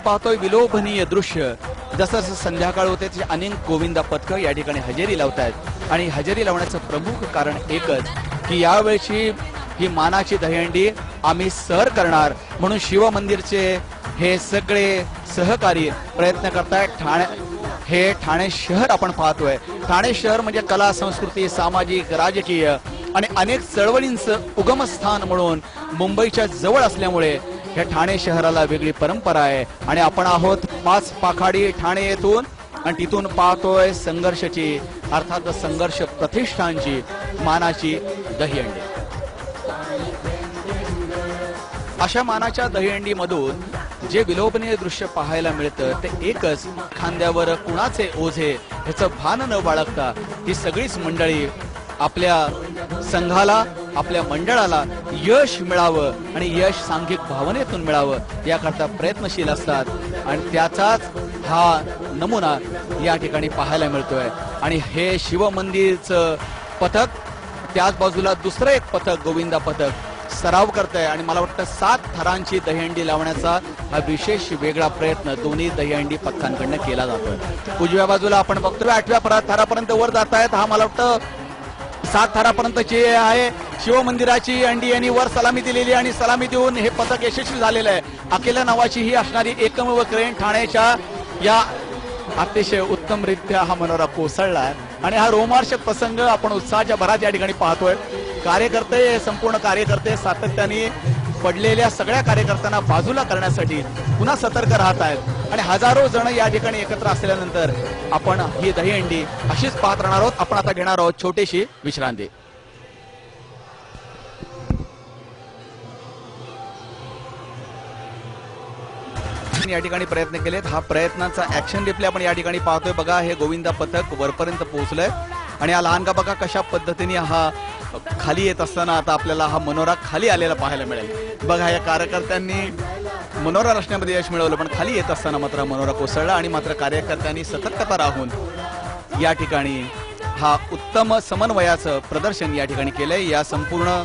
पाहतोय विलोभनीय दृश्य. जसं जसं संध्याकाळ होते तसे अनेक गोविंदा पथकं या ठिकाणी हजेरी लावत आहेत आणि हजेरी लावण्याचं प्रमुख कारण एकच की यावेळची ही मानाची दहीहंडी आम्ही सर करणार म्हणून शिव मंदिरचे हे सगळे सहकारी प्रयत्न करतायत. हे ठाणे शहर आपण पाहतोय. ठाणे शहर म्हणजे कला, संस्कृती, सामाजिक, राजकीय आणि अनेक चळवळींचं उगमस्थान म्हणून मुंबईच्या जवळ असल्यामुळे या ठाणे शहराला वेगळी परंपरा आहे. आणि आपण आहोत 5 पाखाडी ठाणे येथून आणि तिथून पाहतोय संघर्षची अर्थात संघर्ष प्रतिष्ठानची मानाची दहीहंडी. अशा मानाच्या दहीहंडीमधून जे विलोभनीय दृश्य पाहायला मिळतं ते एकच, खांद्यावर कुणाचे ओझे ह्याचं भान न बाळगता ही सगळीच मंडळी आपल्या संघाला, आपल्या मंडळाला यश मिळावं आणि यश सांघिक भावनेतून मिळावं याकरता प्रयत्नशील असतात. आणि त्याचाच हा नमुना या ठिकाणी पाहायला मिळतोय. आणि हे शिव मंदिरचं पथक, त्याच बाजूला दुसरं एक पथक गोविंदा पथक सराव करतंय आणि मला वाटतं 7 थरांची दहीहंडी लावण्याचा हा विशेष वेगळा प्रयत्न दोन्ही दहीहंडी पथकांकडनं केला जातोय. उजव्या बाजूला आपण बघतोय 8व्या थरापर्यंत वर जात आहेत. हा मला वाटतं 7 थरापर्यंतची आहे शिव मंदिराची हंडी यांनी वर सलामी दिलेली आणि सलामी देऊन हे पथक यशस्वी झालेलं आहे. अकेला नावाची ही असणारी एकमेव क्रेन ठाण्याच्या या अतिशय उत्तमरित्या हा मनोरा कोसळला आणि हा रोमांचक प्रसंग आपण उत्साहाच्या भरात या ठिकाणी पाहतोय. कार्यकर्ते, संपूर्ण कार्यकर्ते सातत्याने पडलेल्या सगळ्या कार्यकर्त्यांना बाजूला करण्यासाठी पुन्हा सतर्क राहत आहेत आणि हजारो जण या ठिकाणी एकत्र असल्यानंतर आपण ही दहीहंडी अशीच पाहत राहणार आहोत. आपण आता घेणार आहोत छोटीशी विश्रांती. या ठिकाणी प्रयत्न केलेत. हा प्रयत्नाचा ऍक्शन रिप्ले आपण या ठिकाणी पाहतोय. बघा हे गोविंदा पथक वरपर्यंत पोहोचलंय आणि हा लहानगा बघा कशा पद्धतीने हा खाली येत असताना आता आपल्याला हा मनोरा खाली आलेला पाहायला मिळेल. बघा या कार्यकर्त्यांनी मनोरा रचण्यामध्ये यश मिळवलं पण खाली येत असताना मात्र मनोरा कोसळला आणि मात्र कार्यकर्त्यांनी सतर्कता राहून या ठिकाणी हा उत्तम समन्वयाचं प्रदर्शन या ठिकाणी केलंय. या संपूर्ण